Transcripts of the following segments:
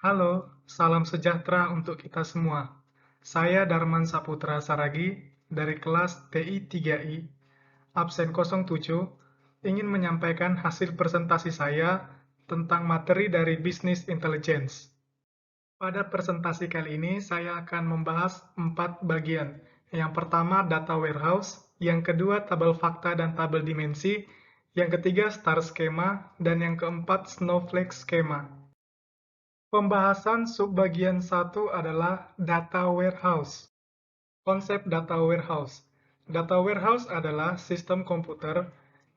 Halo, salam sejahtera untuk kita semua. Saya Darman Saputra Saragi dari kelas TI 3I, absen 07, ingin menyampaikan hasil presentasi saya tentang materi dari Business Intelligence. Pada presentasi kali ini, saya akan membahas 4 bagian. Yang pertama, data warehouse. Yang kedua, tabel fakta dan tabel dimensi. Yang ketiga, star schema. Dan yang keempat, snowflake schema. Pembahasan subbagian 1 adalah data warehouse. Konsep data warehouse. Data warehouse adalah sistem komputer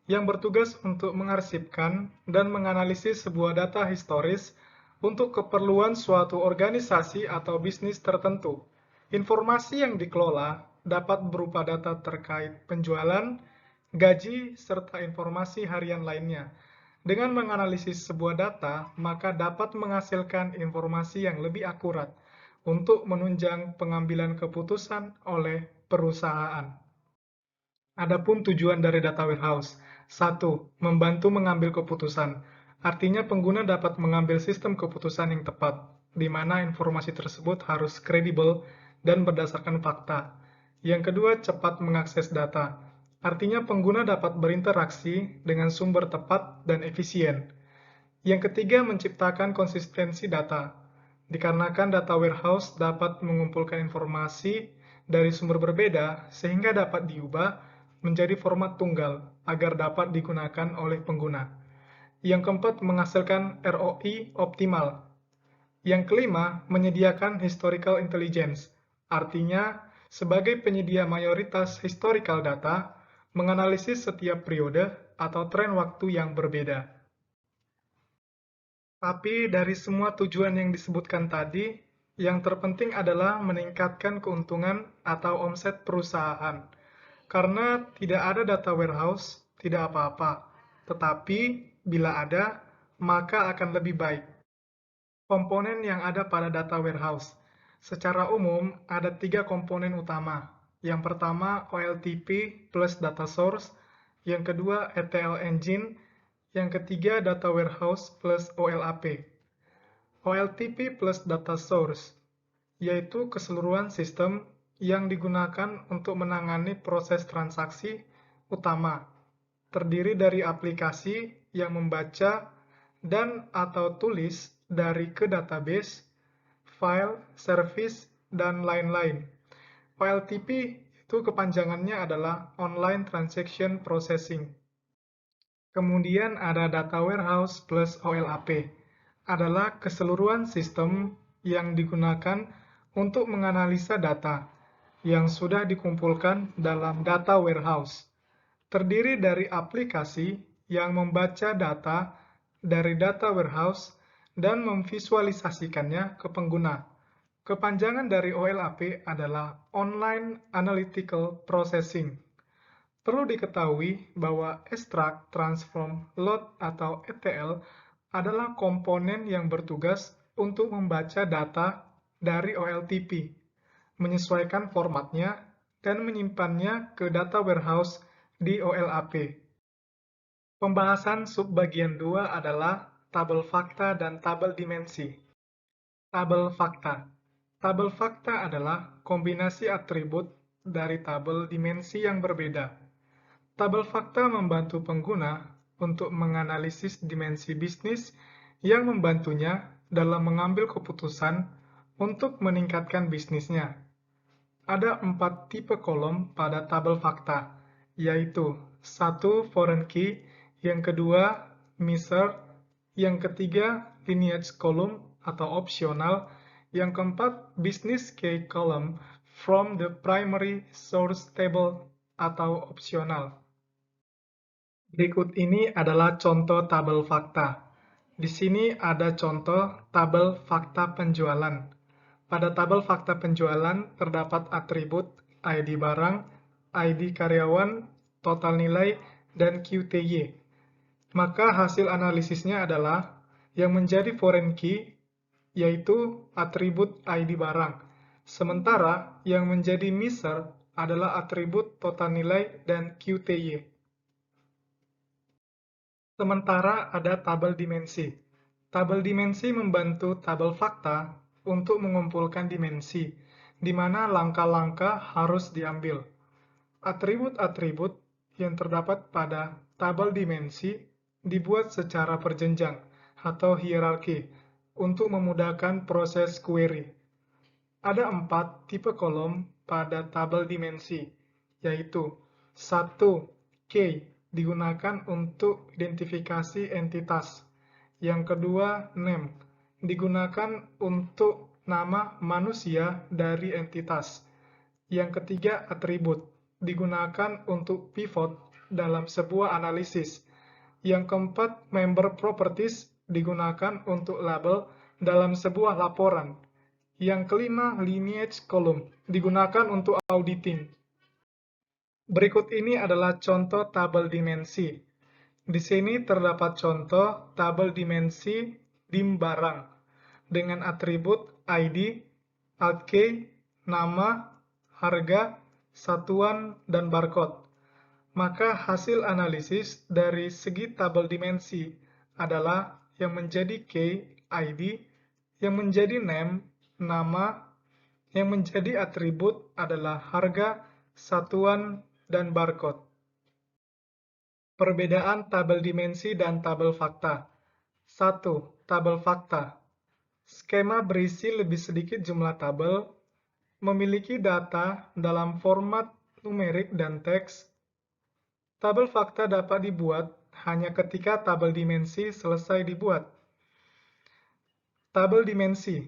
yang bertugas untuk mengarsipkan dan menganalisis sebuah data historis untuk keperluan suatu organisasi atau bisnis tertentu. Informasi yang dikelola dapat berupa data terkait penjualan, gaji, serta informasi harian lainnya. Dengan menganalisis sebuah data, maka dapat menghasilkan informasi yang lebih akurat untuk menunjang pengambilan keputusan oleh perusahaan. Adapun tujuan dari data warehouse. 1. Membantu mengambil keputusan. Artinya pengguna dapat mengambil sistem keputusan yang tepat, di mana informasi tersebut harus kredibel dan berdasarkan fakta. Yang kedua, cepat mengakses data. Artinya pengguna dapat berinteraksi dengan sumber tepat dan efisien. Yang ketiga, menciptakan konsistensi data. Dikarenakan data warehouse dapat mengumpulkan informasi dari sumber berbeda sehingga dapat diubah menjadi format tunggal agar dapat digunakan oleh pengguna. Yang keempat, menghasilkan ROI optimal. Yang kelima, menyediakan historical intelligence. Artinya, sebagai penyedia mayoritas historical data, menganalisis setiap periode atau tren waktu yang berbeda. Tapi dari semua tujuan yang disebutkan tadi, yang terpenting adalah meningkatkan keuntungan atau omset perusahaan. Karena tidak ada data warehouse, tidak apa-apa. Tetapi, bila ada, maka akan lebih baik. Komponen yang ada pada data warehouse. Secara umum, ada 3 komponen utama. Yang pertama, OLTP plus data source. Yang kedua, ETL engine. Yang ketiga, data warehouse plus OLAP. OLTP plus data source, yaitu keseluruhan sistem yang digunakan untuk menangani proses transaksi utama, terdiri dari aplikasi yang membaca dan atau tulis dari ke database, file, service, dan lain-lain. OLTP itu kepanjangannya adalah Online Transaction Processing. Kemudian ada data warehouse plus OLAP, adalah keseluruhan sistem yang digunakan untuk menganalisa data yang sudah dikumpulkan dalam data warehouse. Terdiri dari aplikasi yang membaca data dari data warehouse dan memvisualisasikannya ke pengguna. Kepanjangan dari OLAP adalah Online Analytical Processing. Perlu diketahui bahwa extract, transform, load atau ETL adalah komponen yang bertugas untuk membaca data dari OLTP, menyesuaikan formatnya, dan menyimpannya ke data warehouse di OLAP. Pembahasan subbagian 2 adalah tabel fakta dan tabel dimensi. Tabel fakta. Tabel fakta adalah kombinasi atribut dari tabel dimensi yang berbeda. Tabel fakta membantu pengguna untuk menganalisis dimensi bisnis yang membantunya dalam mengambil keputusan untuk meningkatkan bisnisnya. Ada 4 tipe kolom pada tabel fakta, yaitu 1. Foreign key, yang kedua measure, yang ketiga lineage column atau opsional, yang keempat business key column from the primary source table atau opsional. Berikut ini adalah contoh tabel fakta. Di sini ada contoh tabel fakta penjualan. Pada tabel fakta penjualan terdapat atribut ID barang, ID karyawan, total nilai, dan QTY. Maka hasil analisisnya adalah yang menjadi foreign key, yaitu atribut ID barang. Sementara yang menjadi measure adalah atribut total nilai dan QTY. Sementara ada tabel dimensi. Tabel dimensi membantu tabel fakta untuk mengumpulkan dimensi, di mana langkah-langkah harus diambil. Atribut-atribut yang terdapat pada tabel dimensi dibuat secara berjenjang atau hierarki untuk memudahkan proses query. Ada 4 tipe kolom pada tabel dimensi, yaitu 1. Key digunakan untuk identifikasi entitas. Yang kedua, name digunakan untuk nama manusia dari entitas. Yang ketiga, atribut digunakan untuk pivot dalam sebuah analisis. Yang keempat, member properties digunakan untuk label dalam sebuah laporan. Yang kelima, lineage column digunakan untuk auditing. Berikut ini adalah contoh tabel dimensi. Di sini terdapat contoh tabel dimensi dim barang dengan atribut ID, altkey, nama, harga, satuan, dan barcode. Maka hasil analisis dari segi tabel dimensi adalah yang menjadi key, ID, yang menjadi name, nama, yang menjadi atribut adalah harga, satuan, dan barcode. Perbedaan tabel dimensi dan tabel fakta. 1. Tabel fakta. Skema berisi lebih sedikit jumlah tabel, memiliki data dalam format numerik dan teks. Tabel fakta dapat dibuat hanya ketika tabel dimensi selesai dibuat. Tabel dimensi.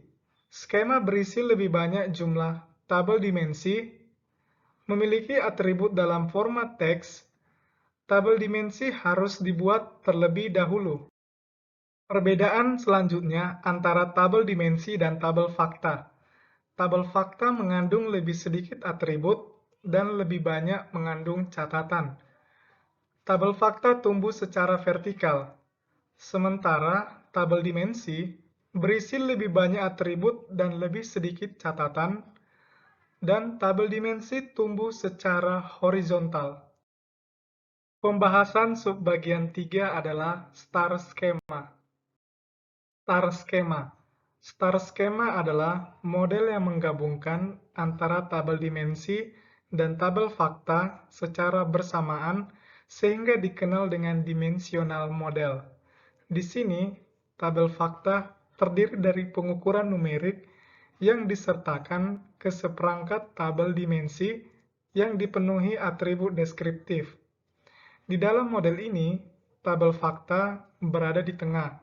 Skema berisi lebih banyak jumlah tabel dimensi, memiliki atribut dalam format teks. Tabel dimensi harus dibuat terlebih dahulu. Perbedaan selanjutnya antara tabel dimensi dan tabel fakta. Tabel fakta mengandung lebih sedikit atribut dan lebih banyak mengandung catatan. Tabel fakta tumbuh secara vertikal, sementara tabel dimensi berisi lebih banyak atribut dan lebih sedikit catatan, dan tabel dimensi tumbuh secara horizontal. Pembahasan subbagian 3 adalah star schema. Star schema. Star schema adalah model yang menggabungkan antara tabel dimensi dan tabel fakta secara bersamaan sehingga dikenal dengan dimensional model. Di sini, tabel fakta terdiri dari pengukuran numerik yang disertakan ke seperangkat tabel dimensi yang dipenuhi atribut deskriptif. Di dalam model ini, tabel fakta berada di tengah,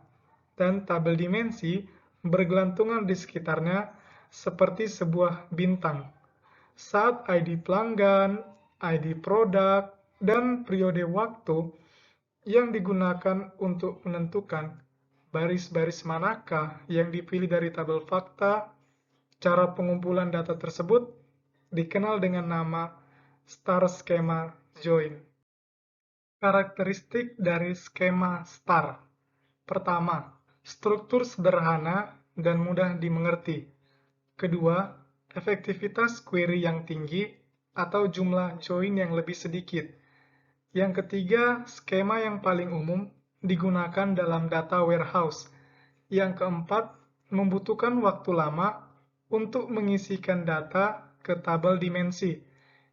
dan tabel dimensi bergelantungan di sekitarnya seperti sebuah bintang. Saat ID pelanggan, ID produk, dan periode waktu yang digunakan untuk menentukan baris-baris manakah yang dipilih dari tabel fakta, cara pengumpulan data tersebut dikenal dengan nama star schema join. Karakteristik dari skema star. Pertama, struktur sederhana dan mudah dimengerti. Kedua, efektivitas query yang tinggi atau jumlah join yang lebih sedikit. Yang ketiga, skema yang paling umum digunakan dalam data warehouse. Yang keempat, membutuhkan waktu lama untuk mengisikan data ke tabel dimensi.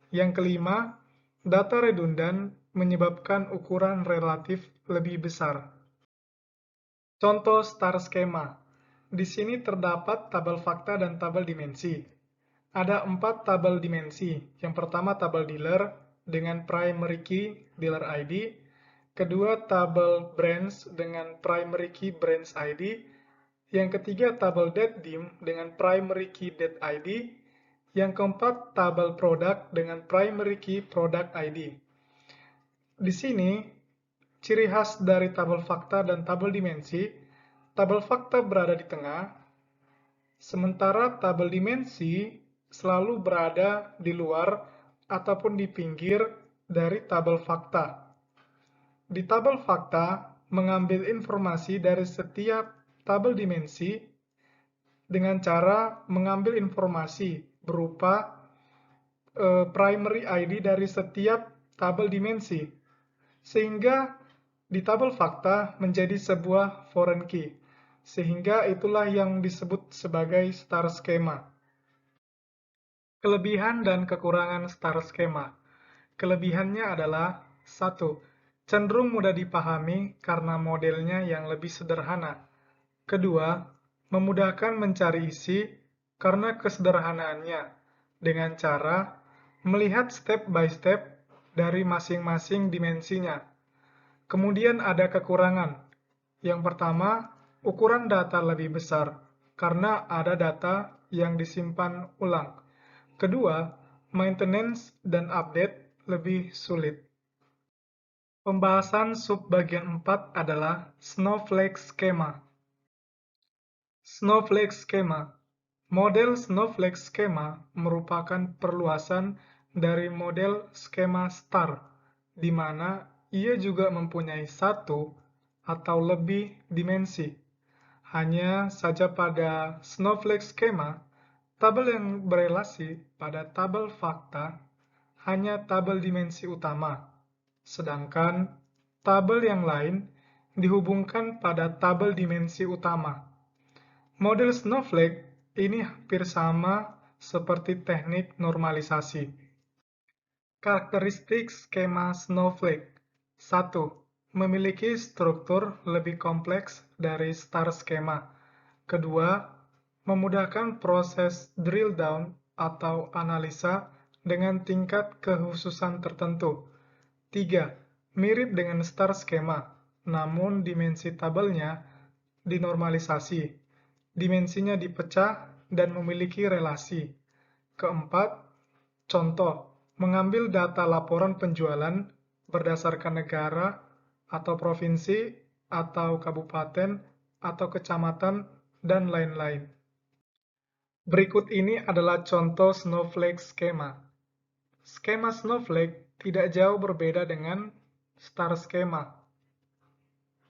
Yang kelima, data redundan menyebabkan ukuran relatif lebih besar. Contoh star schema. Di sini terdapat tabel fakta dan tabel dimensi. Ada 4 tabel dimensi. Yang pertama tabel dealer dengan primary key dealer ID. Kedua tabel branch dengan primary key branch ID. Yang ketiga tabel date dim dengan primary key date ID. Yang keempat tabel produk dengan primary key product ID. Di sini, ciri khas dari tabel fakta dan tabel dimensi, tabel fakta berada di tengah, sementara tabel dimensi selalu berada di luar ataupun di pinggir dari tabel fakta. Di tabel fakta, mengambil informasi dari setiap tabel dimensi dengan cara mengambil informasi berupa primary ID dari setiap tabel dimensi, sehingga di tabel fakta menjadi sebuah foreign key. sehingga itulah yang disebut sebagai star skema. Kelebihan dan kekurangan star skema. Kelebihannya adalah 1. Cenderung mudah dipahami karena modelnya yang lebih sederhana. Kedua, memudahkan mencari isi karena kesederhanaannya dengan cara melihat step by step dari masing-masing dimensinya. Kemudian ada kekurangan. Yang pertama, ukuran data lebih besar karena ada data yang disimpan ulang. Kedua, maintenance dan update lebih sulit. Pembahasan subbagian 4 adalah Snowflake Schema. Snowflake Schema. Model Snowflake Schema merupakan perluasan dari model skema star, di mana ia juga mempunyai satu atau lebih dimensi. Hanya saja pada Snowflake Schema, tabel yang berelasi pada tabel fakta hanya tabel dimensi utama, sedangkan tabel yang lain dihubungkan pada tabel dimensi utama. Model Snowflake ini hampir sama seperti teknik normalisasi. Karakteristik skema Snowflake. 1. Memiliki struktur lebih kompleks dari star skema. Kedua, memudahkan proses drill down atau analisa dengan tingkat kekhususan tertentu. 3. Mirip dengan star skema, namun dimensi tabelnya dinormalisasi. Dimensinya dipecah dan memiliki relasi. Keempat, contoh, mengambil data laporan penjualan berdasarkan negara atau provinsi atau kabupaten atau kecamatan dan lain-lain. Berikut ini adalah contoh Snowflake skema. Skema Snowflake tidak jauh berbeda dengan star skema.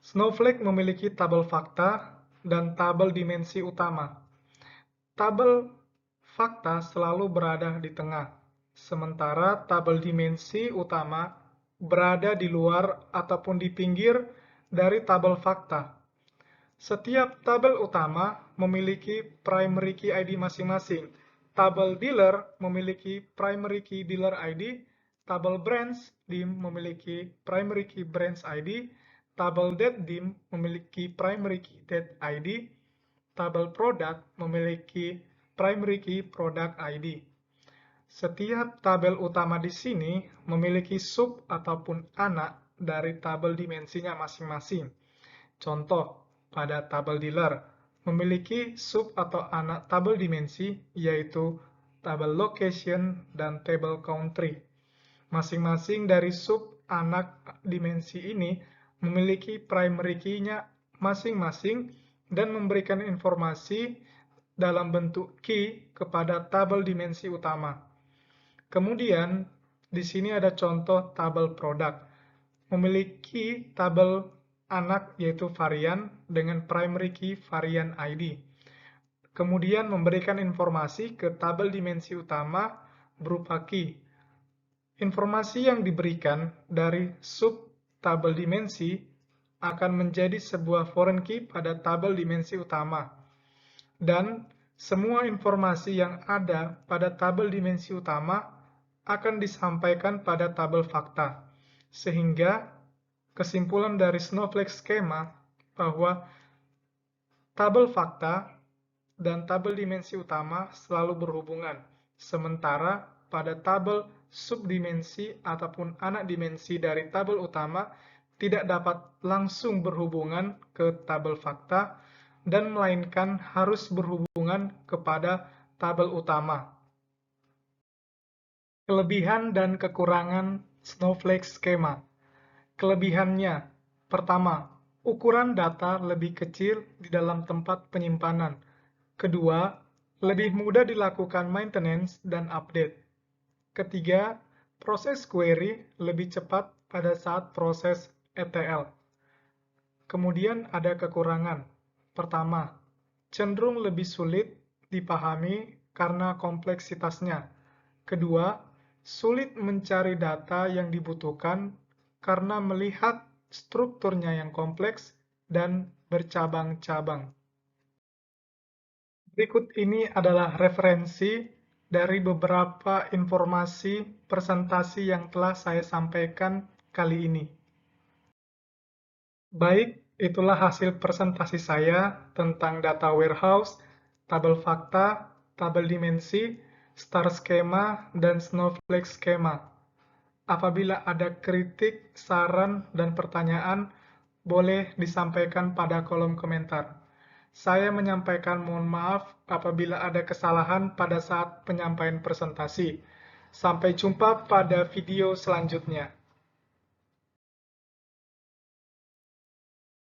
Snowflake memiliki tabel fakta dan tabel dimensi utama. Tabel fakta selalu berada di tengah, sementara tabel dimensi utama berada di luar ataupun di pinggir dari tabel fakta. Setiap tabel utama memiliki primary key ID masing-masing. Tabel dealer memiliki primary key dealer ID, tabel branch DIM memiliki primary key branch ID, tabel date DIM memiliki primary key date ID, tabel product memiliki primary key product ID. Setiap tabel utama di sini memiliki sub ataupun anak dari tabel dimensinya masing-masing. Contoh, pada tabel dealer memiliki sub atau anak tabel dimensi yaitu tabel location dan tabel country. Masing-masing dari sub anak dimensi ini memiliki primary key-nya masing-masing dan memberikan informasi dalam bentuk key kepada tabel dimensi utama. Kemudian, di sini ada contoh tabel produk. Memiliki tabel anak yaitu varian dengan primary key varian ID. Kemudian memberikan informasi ke tabel dimensi utama berupa key. Informasi yang diberikan dari sub tabel dimensi akan menjadi sebuah foreign key pada tabel dimensi utama. Dan semua informasi yang ada pada tabel dimensi utama akan disampaikan pada tabel fakta. Sehingga kesimpulan dari Snowflake skema bahwa tabel fakta dan tabel dimensi utama selalu berhubungan, sementara pada tabel subdimensi ataupun anak dimensi dari tabel utama tidak dapat langsung berhubungan ke tabel fakta dan melainkan harus berhubungan kepada tabel utama. Kelebihan dan kekurangan Snowflake skema. Kelebihannya, pertama, ukuran data lebih kecil di dalam tempat penyimpanan. Kedua, lebih mudah dilakukan maintenance dan update. Ketiga, proses query lebih cepat pada saat proses ETL. Kemudian ada kekurangan. Pertama, cenderung lebih sulit dipahami karena kompleksitasnya. Kedua, sulit mencari data yang dibutuhkan karena melihat strukturnya yang kompleks dan bercabang-cabang. Berikut ini adalah referensi dari beberapa informasi presentasi yang telah saya sampaikan kali ini. Baik, itulah hasil presentasi saya tentang data warehouse, tabel fakta, tabel dimensi, star skema, dan snowflake skema. Apabila ada kritik, saran, dan pertanyaan, boleh disampaikan pada kolom komentar. Saya menyampaikan mohon maaf apabila ada kesalahan pada saat penyampaian presentasi. Sampai jumpa pada video selanjutnya.